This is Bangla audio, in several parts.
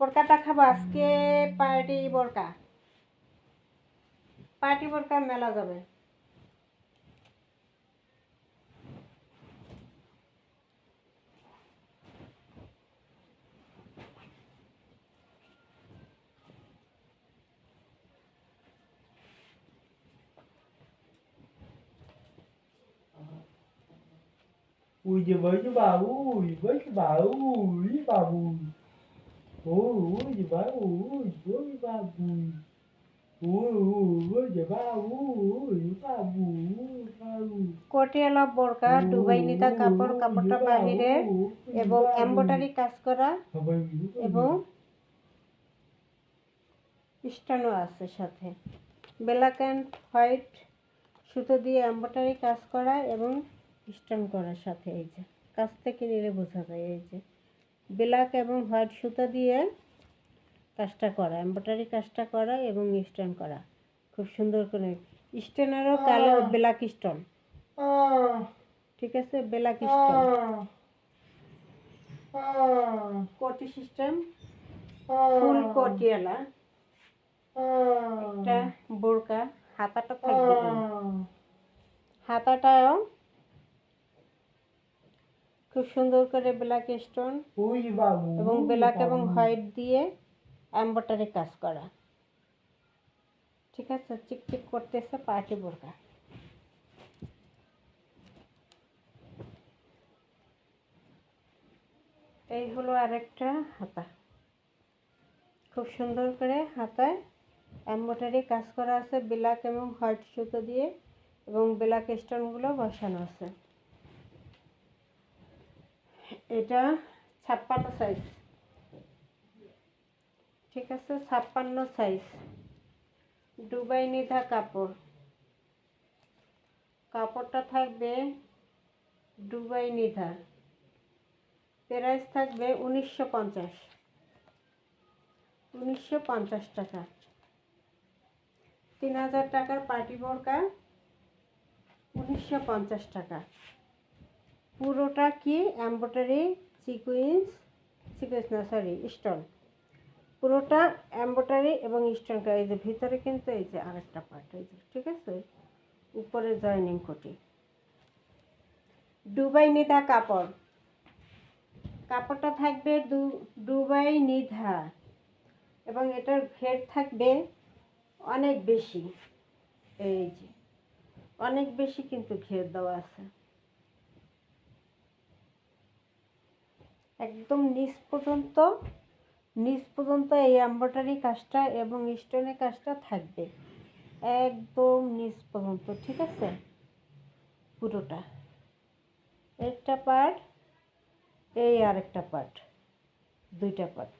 বোরকাটা খাবো আজকে। পার্টি বোরকা মেলা যাবে। Ui giời với chứ bà ui với cái bà ui bà bùi ui giời bà ui với bà bùi ui giời bà ui bà bùi কোটিয়ালা বোরকা দুবাই নিতা কাপড়, কাপড়টা বাহিরে এবং এমব্রয়ডারি কাজ করা এবং স্টোনও আছে সাথে। ব্ল্যাক অ্যান্ড হোয়াইট সুতো দিয়ে এমব্রয়ডারি কাজ করা এবং স্টোন করার সাথে। এই যে কাছ থেকে নিলে বোঝা যায়, এই যে ব্ল্যাক এবং হোয়াইট সুতো দিয়ে কাজটা করা, এমব্রয়ডারি কাজটা করা এবং স্টোন করা খুব সুন্দর করে। স্টোনেরও কালো ব্ল্যাক স্টোন, ঠিক আছে, ব্ল্যাক স্টোন। কোটি সিস্টেম ফুল কোটিয়ালা একটা বোরকা। হাতাটা থাকবে, হাতাটাও খুব সুন্দর করে ব্ল্যাক স্টোন এবং ব্ল্যাক এবং হোয়াইট দিয়ে এমব্রয়ডারি কাজ করা, ঠিক আছে। চিকচিক করতেছে পার্টি বোরকা। এই হলো আরেকটা হাতা, খুব সুন্দর করে হাতায় এমব্রয়ডারি কাজ করা আছে ব্ল্যাক এবং হোয়াইট সুতো দিয়ে এবং ব্ল্যাক স্টোনগুলো বসানো আছে। এটা 56 সাইজ, ঠিক আছে, 56 সাইজ। দুবাই নিধা কাপড়, কাপড়টা থাকবে দুবাই নিধা। প্রাইস থাকবে 1950 টাকা। 3000 টাকার পার্টি বোরকা 1950 টাকা। পুরোটা কি এমব্রয়ডারি সিকোয়েন্স না, সরি, স্টোন। পুরোটা এমব্রয়ডারি এবং স্টোন করা। এই যে ভিতরে কিন্তু এই যে আরেকটা পার্ট, এই যে, ঠিক আছে, উপরে জয়েনিং কোটি। দুবাই নিধা কাপড়, কাপড়টা থাকবে দুবাই নিধা এবং এটার ঘের থাকবে অনেক বেশি, এই যে অনেক বেশি কিন্তু ঘের দেওয়া আছে। একদম নিচ পর্যন্ত এই এমব্রয়ডারি কাজটা এবং স্টোনের কাজটা থাকবে একদম নিচ পর্যন্ত, ঠিক আছে। পুরোটা একটা পার্ট, এই আরেকটা পার্ট, দুইটা পার্ট,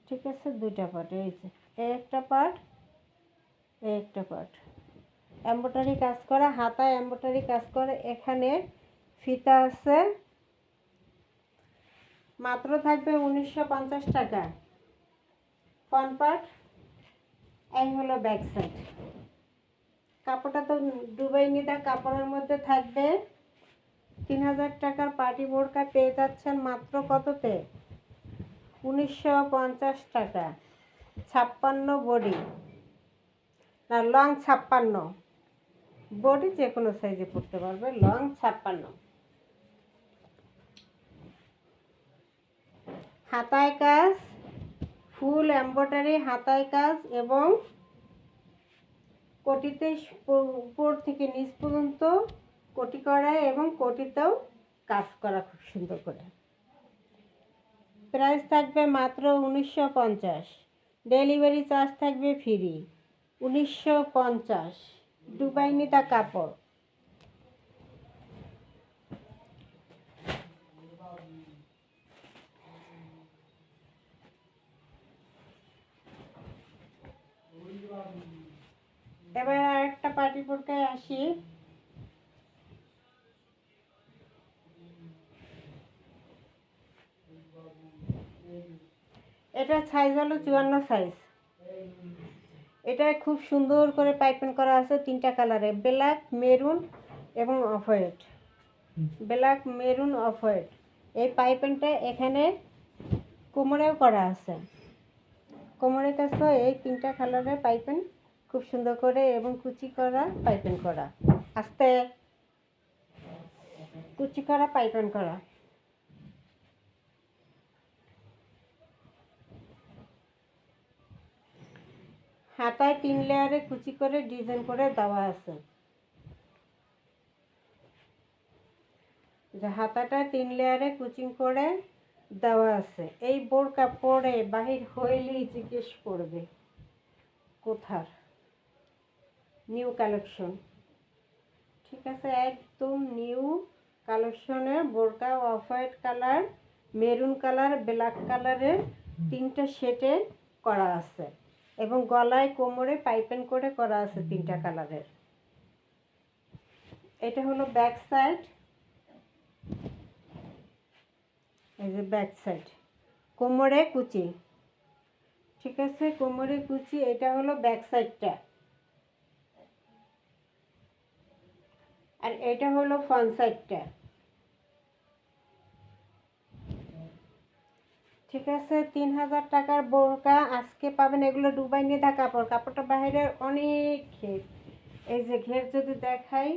ঠিক আছে, দুইটা পার্ট। এই যে একটা পার্ট, একটা পার্ট এমব্রয়ডারি কাজ করা, হাতায় এমব্রয়ডারি কাজ করে। এখানে ফিতা আছে, মাত্র থাকবে 1950 টাকা। ফ্রন্ট পার্ট, এই হলো ব্যাক সাইড। কাপড়টা তো দুবাই নিধা কাপড়ের মধ্যে থাকবে। 3000 টাকার পার্টি বোরকা পেয়ে যাচ্ছেন মাত্র কততে? 1950 টাকা। 56 বডি, না লং 56, বডি যে কোনো সাইজে পরতে পারবে, লং 56। হাতায় কাজ, ফুল এমব্রয়ডারি হাতায় কাজ এবং কোটিতে উপর থেকে নিচ পর্যন্ত কোটি করা এবং কোটিতেও কাজ করা খুব সুন্দর করে। প্রাইস থাকবে মাত্র 1950, ডেলিভারি চার্জ থাকবে ফ্রি। 1950, দুবাই নিধা কাপড়। এবার আরেকটা পার্টি বোরকায় আসি। এটা সাইজ হলো 54 সাইজ। এটা খুব সুন্দর করে পাইপিং করা আছে তিনটা কালারে, ব্ল্যাক, মেরুন এবং off white. Black, maroon, off white. এই পাইপিংটা এখানে কোমরেও করা আছে। কোমরের কাছেও এই 3টা কালারের পাইপিং খুব সুন্দর করে এবং কুচি করা পাইপিং করা, আস্তে কুচি করা পাইপিং করা। হাতায় 3 লেয়ারে কুচি করে ডিজাইন করে দেওয়া আছে। যে হাতাটা 3 লেয়ারে কুচিং করে দেওয়া আছে। এই বোরকা পরে বাহির হইলেই জিজ্ঞেস করবে কোথার, নিউ কালেকশন। ঠিক আছে, একদম নিউ কালেকশনের বোরকা, off white colour, maroon colour, black কালারের 3টা সেটে করা আছে এবং গলায় কোমরে পাইপিং করে করা আছে 3টা কালারের। এটা হলো ব্যাক সাইড, এই যে ব্যাক সাইড, কোমরে কুচি। ঠিক আছে, কোমরে কুচি। এটা হলো ব্যাক সাইডটা, আর এটা হলো ফ্রন্ট সাইডটা। ঠিক আছে, 3000 টাকার বোরকা আজকে পাবেন। এগুলো দুবাই নিয়ে থাকা কাপড়, কাপড়টা বাইরের অনেক ঘের। এই যে ঘের যদি দেখাই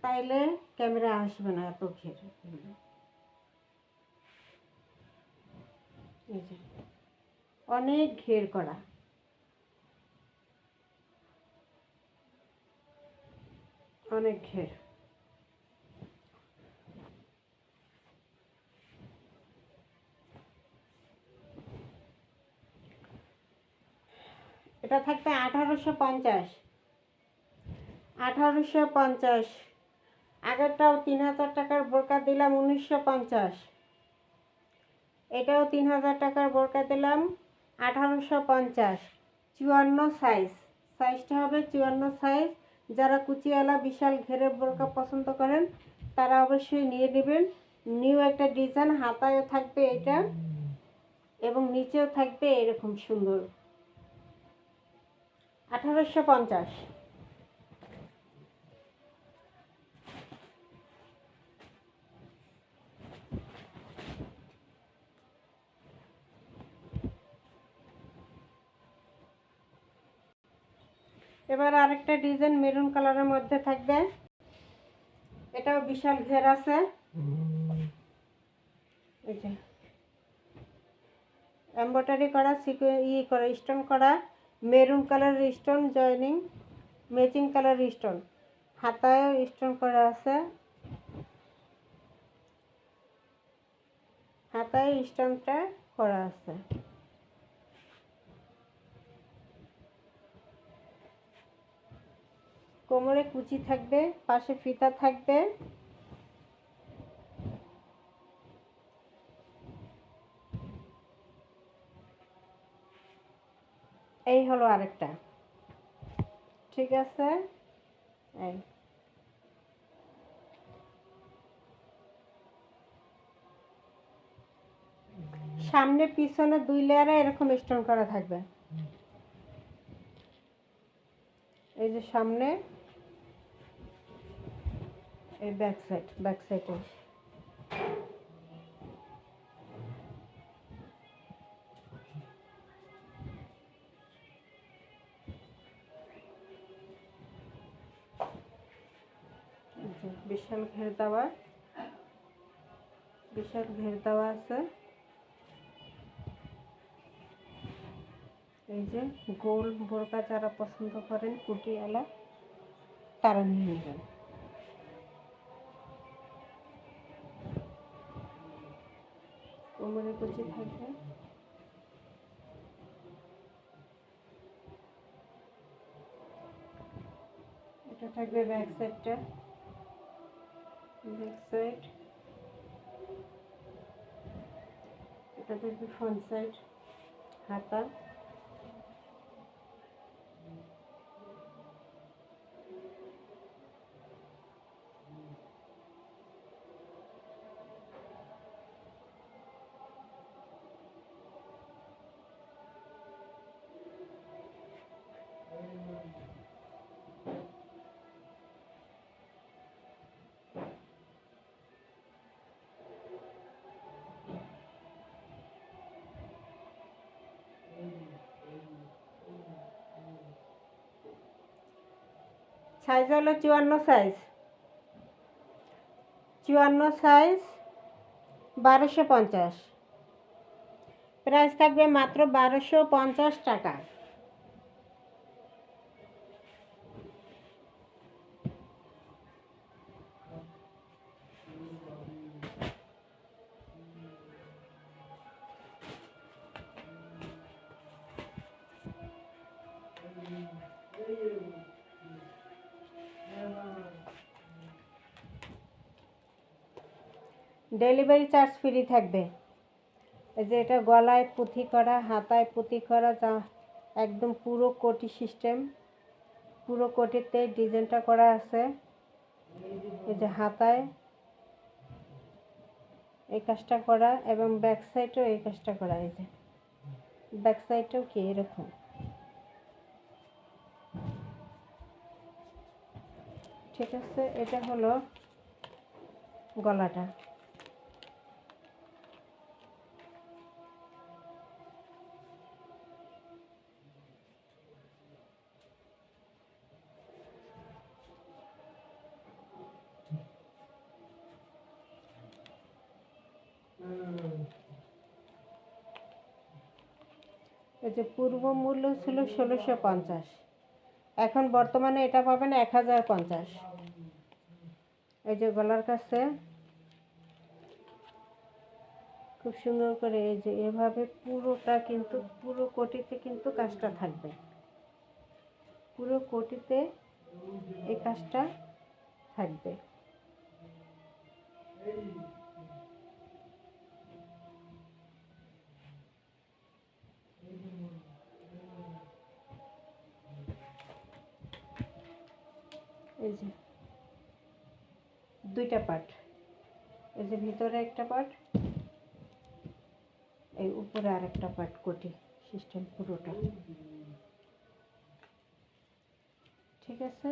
তাইলে ক্যামেরা আসবে না, এত ঘের। এই যে অনেক ঘের করা, অনেক ঘের। এটা থাকবে 1850। 1850। আগেরটাও 3000 টাকার বোরকা দিলাম 1950। এটাও 3000 টাকার বোরকা দিলাম 1850। 54 সাইজ, সাইজটা হবে 54 সাইজ। যারা কুচিওয়ালা বিশাল ঘেরের বোরকা পছন্দ করেন তারা অবশ্যই নিয়ে নেবেন। নিউ একটা ডিজাইন, হাতায়ও থাকবে এটা এবং নিচেও থাকবে এরকম সুন্দর। 1850। এবার আরেকটা ডিজাইন মেরুন কালারের মধ্যে থাকবে, এটাও বিশাল ঘের আছে। এই যে এমব্রয়ডারি করা, করা, স্টোন করা, মেরুন কালারের স্টোন জয়েনিং, ম্যাচিং কালারের স্টোন, হাতায়ও স্টোন করা আছে, হাতায় স্টোনটা করা আছে। কোমরে কুচি থাকবে, পাশে ফিতা থাকবে। এই হলো আরেকটা। ঠিক আছে, এই সামনে পিছনে 2 লেয়ারে এরকম স্টোন করা থাকবে। এই যে সামনে, এই ব্যাক সাইড, ব্যাক সাইডে বিশাল ঘের দেওয়া, বিশাল ঘের দেওয়া আছে। এই যে গোল বোরকা যারা পছন্দ করেন কুটিওয়ালা তারা নিয়ে নেবেন। কোমরে কুচি থাকবে, এটা থাকবে ব্যাক সাইডটা, ব্যাক সাইড, এটা থাকবে ফ্রন্ট সাইড, হাতা। সাইজ হলো 54 সাইজ, 54 সাইজ 1250। প্রাইস থাকবে মাত্র 1250 টাকা। ডেলিভারি চার্জ ফ্রি থাকবে। এই যে এটা গলায় পুঁথি করা, হাতায় পুঁথি করা, যা একদম পুরো কোটি সিস্টেম, পুরো কোটিতে ডিজাইনটা করা আছে। এই যে হাতায় এই কাজটা করা এবং ব্যাক সাইডেও এই কাজটা করা। এই যে ব্যাক সাইডেও কি এরকম। ঠিক আছে, এটা হলো গলাটা। এই যে পূর্ব মূল্য ছিল 1650, এখন বর্তমানে এটা পাবেন 1050। এই যে গলার কাছে খুব সুন্দর করে এই যে এভাবে পুরোটা কিন্তু পুরো কোটিতে কিন্তু কাজটা থাকবে, পুরো কোটিতে এই কাজটা থাকবে। এই যে দুইটা পার্ট, এই যে ভিতরে একটা পার্ট, এই উপরে আরেকটা পার্ট, কোটি সিস্টেম পুরোটা। ঠিক আছে,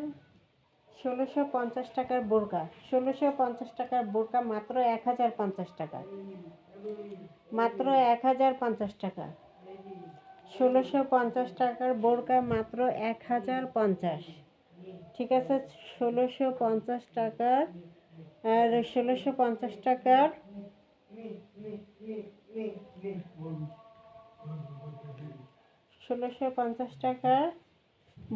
1650 টাকার বোরকা, 1650 টাকার বোরকা মাত্র 1050 টাকা, মাত্র 1050 টাকা। 1650 টাকার বোরকা মাত্র 1050। ঠিক আছে, 1650 টাকার, আর 1650 টাকার 1650 টাকার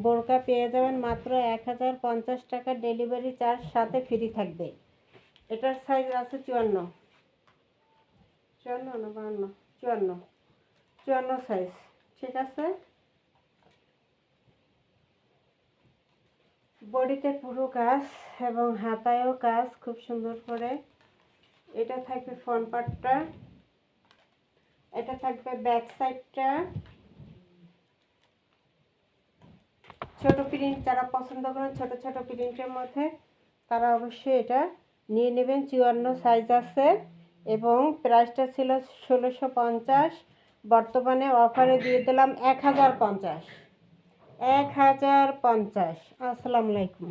বোরকা পেয়ে যাবেন মাত্র 1050 টাকা। ডেলিভারি চার্জ সাথে ফ্রি থাকবে। এটার সাইজ আছে 54, 54 না 52, 54, 54 সাইজ। ঠিক আছে, বডিতে পুরো কাজ এবং হাতায়ও কাজ খুব সুন্দর করে। এটা থাকবে ফ্রন্ট পার্টটা, এটা থাকবে ব্যাক সাইডটা। ছোট প্রিন্ট যারা পছন্দ করেন ছোট ছোট প্রিন্টের মধ্যে, তারা অবশ্যই এটা নিয়ে নেবেন। 54 সাইজ আছে এবং প্রাইসটা ছিল 1650, বর্তমানে অফারে দিয়ে দিলাম 1050। 1050। আসসালামু আলাইকুম।